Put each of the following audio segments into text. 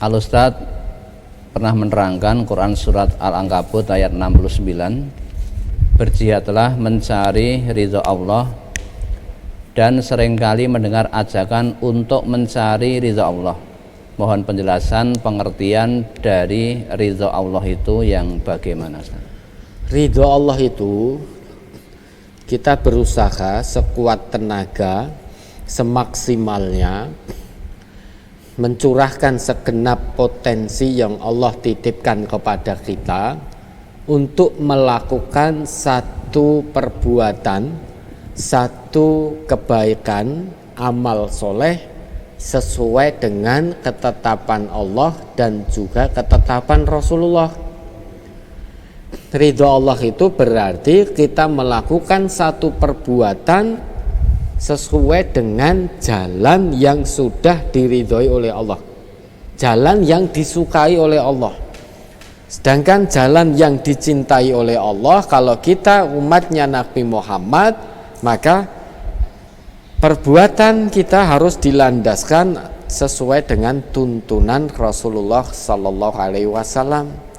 Al-Ustaz pernah menerangkan Quran surat Al-Ankabut ayat 69, berjihadlah mencari ridha Allah, dan seringkali mendengar ajakan untuk mencari ridha Allah. Mohon penjelasan pengertian dari ridha Allah itu yang bagaimana? Ridha Allah itu kita berusaha sekuat tenaga, semaksimalnya mencurahkan segenap potensi yang Allah titipkan kepada kita untuk melakukan satu perbuatan, satu kebaikan, amal soleh sesuai dengan ketetapan Allah dan juga ketetapan Rasulullah. Ridho Allah itu berarti kita melakukan satu perbuatan sesuai dengan jalan yang sudah diridhoi oleh Allah, jalan yang disukai oleh Allah. Sedangkan jalan yang dicintai oleh Allah, kalau kita umatnya Nabi Muhammad, maka perbuatan kita harus dilandaskan sesuai dengan tuntunan Rasulullah sallallahu alaihi wasallam.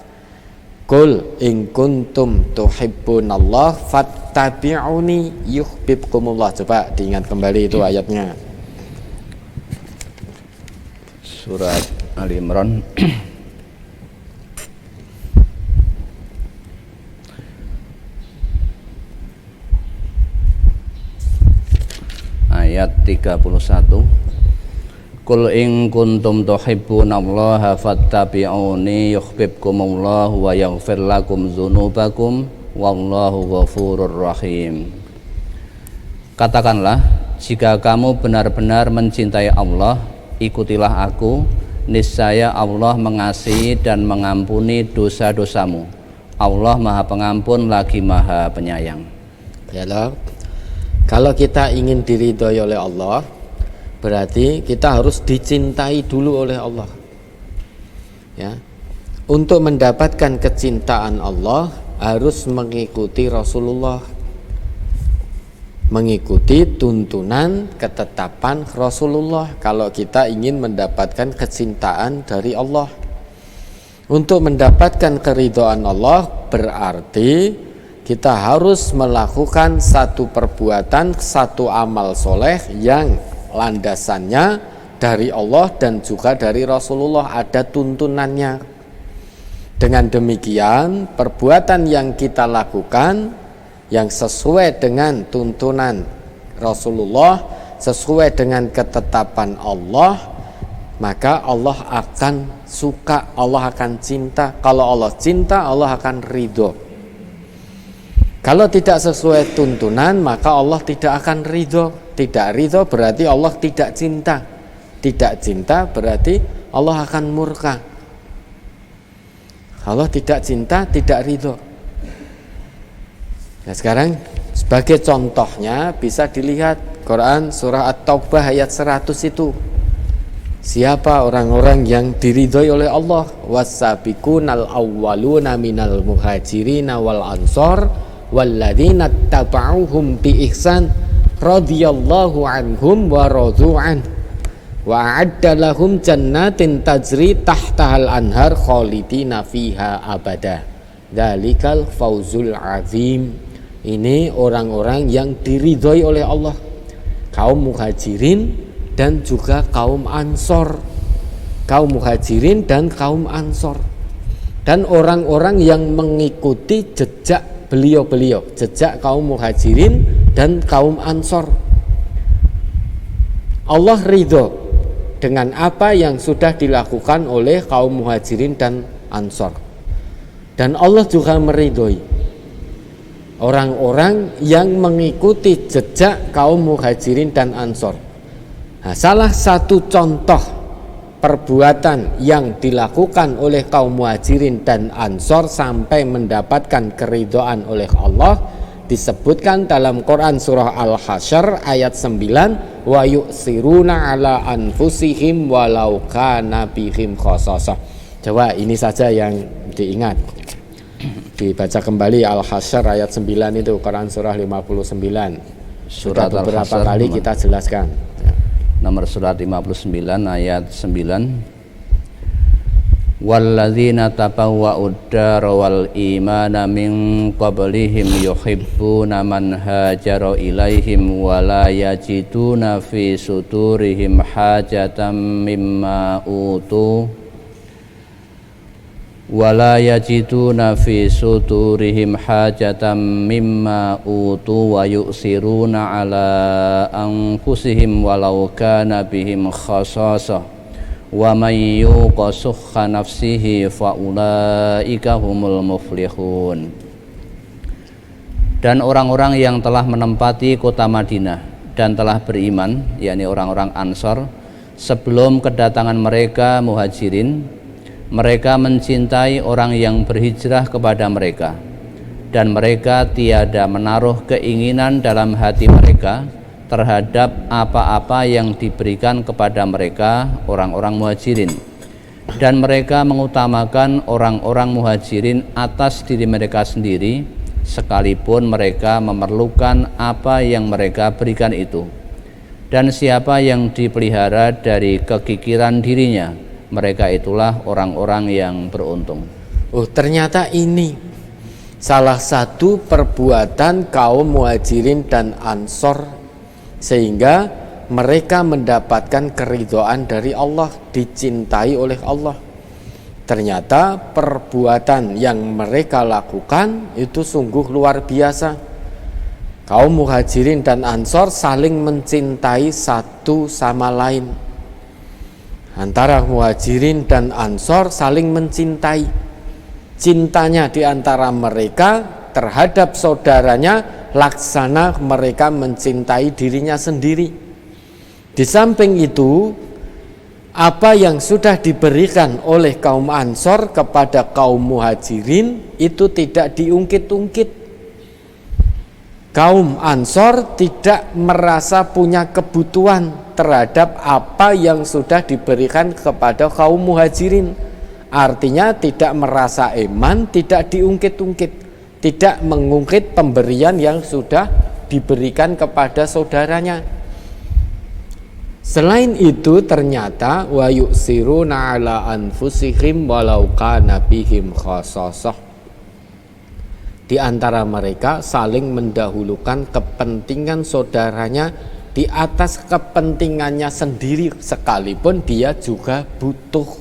Qul in kuntum tuhibbunallah fattabi'uni yuhibbukumullah. Coba diingat kembali itu ayatnya. Surat Ali Imran ayat 31. Qul in kuntum tuhibbunallaha fattabi'uni yuhibbukumullah wa yaghfir lakum dzunubakum wallahu ghafurur rahim. Katakanlah, jika kamu benar-benar mencintai Allah, ikutilah aku, niscaya Allah mengasihi dan mengampuni dosa-dosamu. Allah Maha Pengampun lagi Maha Penyayang. Ya loh. Kalau kita ingin diridhoi oleh Allah, berarti kita harus dicintai dulu oleh Allah. Ya. Untuk mendapatkan kecintaan Allah harus mengikuti Rasulullah, mengikuti tuntunan ketetapan Rasulullah kalau kita ingin mendapatkan kecintaan dari Allah. Untuk mendapatkan keridhaan Allah berarti kita harus melakukan satu perbuatan, satu amal soleh yang landasannya dari Allah dan juga dari Rasulullah, ada tuntunannya. Dengan demikian, perbuatan yang kita lakukan yang sesuai dengan tuntunan Rasulullah, sesuai dengan ketetapan Allah, maka Allah akan suka, Allah akan cinta. Kalau Allah cinta, Allah akan ridho. Kalau tidak sesuai tuntunan, maka Allah tidak akan ridho. Tidak ridho berarti Allah tidak cinta. Tidak cinta berarti Allah akan murka. Allah tidak cinta, tidak ridho. Nah sekarang sebagai contohnya bisa dilihat Quran surah At-Taubah ayat 100 itu. Siapa orang-orang yang diridhoi oleh Allah? Was-sabiqunal awwaluna minal muhajirin wal ansor walladzina tabauhum bi ihsan radhiyallahu anhum wa radu an wa a'adda lahum jannatin tajri tahtahal anhar khalidina fiha abada dzalikal fauzul azim. Ini orang-orang yang diridhoi oleh Allah, kaum muhajirin dan juga kaum ansor, kaum muhajirin dan kaum ansor, dan orang-orang yang mengikuti jejak beliau-beliau, jejak kaum muhajirin dan kaum ansor. Allah ridho dengan apa yang sudah dilakukan oleh kaum muhajirin dan ansor, dan Allah juga meridhoi orang-orang yang mengikuti jejak kaum muhajirin dan ansor. Nah, salah satu contoh perbuatan yang dilakukan oleh kaum muhajirin dan ansor sampai mendapatkan keridhaan oleh Allah disebutkan dalam Quran surah Al-Hasyr ayat 9, wa yu'siruna ala anfusihim walau kana bihim khasasah. Coba ini saja yang diingat. Dibaca kembali Al-Hasyr ayat 9 itu, Quran surah 59. Sudah beberapa kali kita jelaskan. Nomor surat 59 ayat 9. walladzina tabawwa'ud dara wal imana min qablihim yuhibbuna man hajara ilaihim wa la yajiduna fi sudurihim hajatan mimma utu wala yajiduna fi sudurihim hajatan mimma utu wa yu'siruna ala anfusihim walau kana bihim khasasah wa may yuqa sukha nafsihi fa ulaika humul muflihun. Dan orang-orang yang telah menempati kota Madinah dan telah beriman, yakni orang-orang Ansor, sebelum kedatangan mereka Muhajirin, mereka mencintai orang yang berhijrah kepada mereka, dan mereka tiada menaruh keinginan dalam hati mereka terhadap apa-apa yang diberikan kepada mereka orang-orang Muhajirin, dan mereka mengutamakan orang-orang Muhajirin atas diri mereka sendiri sekalipun mereka memerlukan apa yang mereka berikan itu. Dan siapa yang dipelihara dari kekikiran dirinya, mereka itulah orang-orang yang beruntung. Oh, ternyata ini salah satu perbuatan kaum Muhajirin dan Ansor sehingga mereka mendapatkan keridhaan dari Allah, dicintai oleh Allah. Ternyata perbuatan yang mereka lakukan itu sungguh luar biasa. Kaum Muhajirin dan Ansor saling mencintai satu sama lain. Antara Muhajirin dan Ansor saling mencintai. Cintanya di antara mereka terhadap saudaranya laksana mereka mencintai dirinya sendiri. Di samping itu, apa yang sudah diberikan oleh kaum Ansor kepada kaum Muhajirin itu tidak diungkit-ungkit. Kaum Ansor tidak merasa punya kebutuhan terhadap apa yang sudah diberikan kepada kaum Muhajirin. Artinya tidak merasa eman, tidak diungkit-ungkit, tidak mengungkit pemberian yang sudah diberikan kepada saudaranya. Selain itu ternyata wa yu'siruna ala anfusihim walau kana bihim khasasah. Di antara mereka saling mendahulukan kepentingan saudaranya di atas kepentingannya sendiri sekalipun dia juga butuh.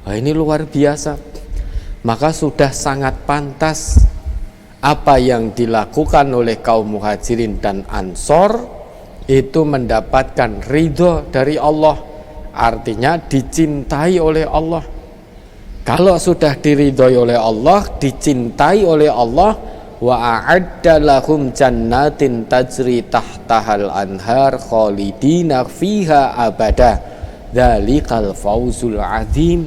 Nah, ini luar biasa. Maka sudah sangat pantas apa yang dilakukan oleh kaum Muhajirin dan Ansor itu mendapatkan ridho dari Allah, artinya dicintai oleh Allah. Kalau sudah diridhoi oleh Allah, dicintai oleh Allah, wa a'adda lahum jannatin tajri tahtahal anhar khalidina fiha abada dzalikal fauzul azim.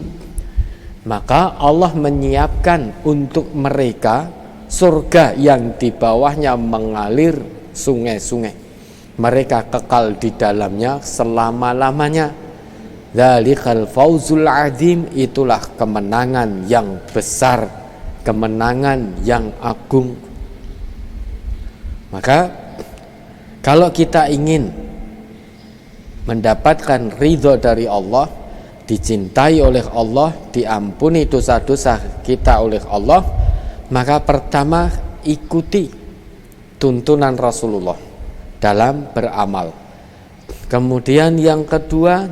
Maka Allah menyiapkan untuk mereka surga yang di bawahnya mengalir sungai-sungai. Mereka kekal di dalamnya selama-lamanya. Dzalikal fauzul azim, itulah kemenangan yang besar, kemenangan yang agung. Maka kalau kita ingin mendapatkan ridho dari Allah, dicintai oleh Allah, diampuni dosa-dosa kita oleh Allah, maka pertama ikuti tuntunan Rasulullah dalam beramal. Kemudian yang kedua,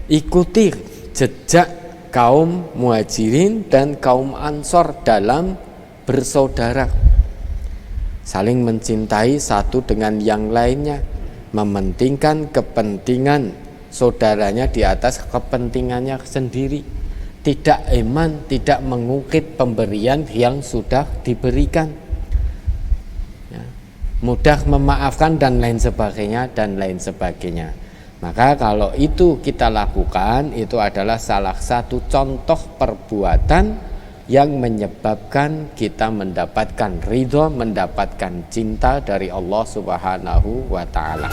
ikuti jejak kaum Muhajirin dan kaum Ansor dalam bersaudara, saling mencintai satu dengan yang lainnya, mementingkan kepentingan saudaranya di atas kepentingannya sendiri, tidak eman, tidak mengungkit pemberian yang sudah diberikan, ya, mudah memaafkan dan lain sebagainya dan lain sebagainya. Maka kalau itu kita lakukan, itu adalah salah satu contoh perbuatan yang menyebabkan kita mendapatkan ridho, mendapatkan cinta dari Allah Subhanahu wa ta'ala.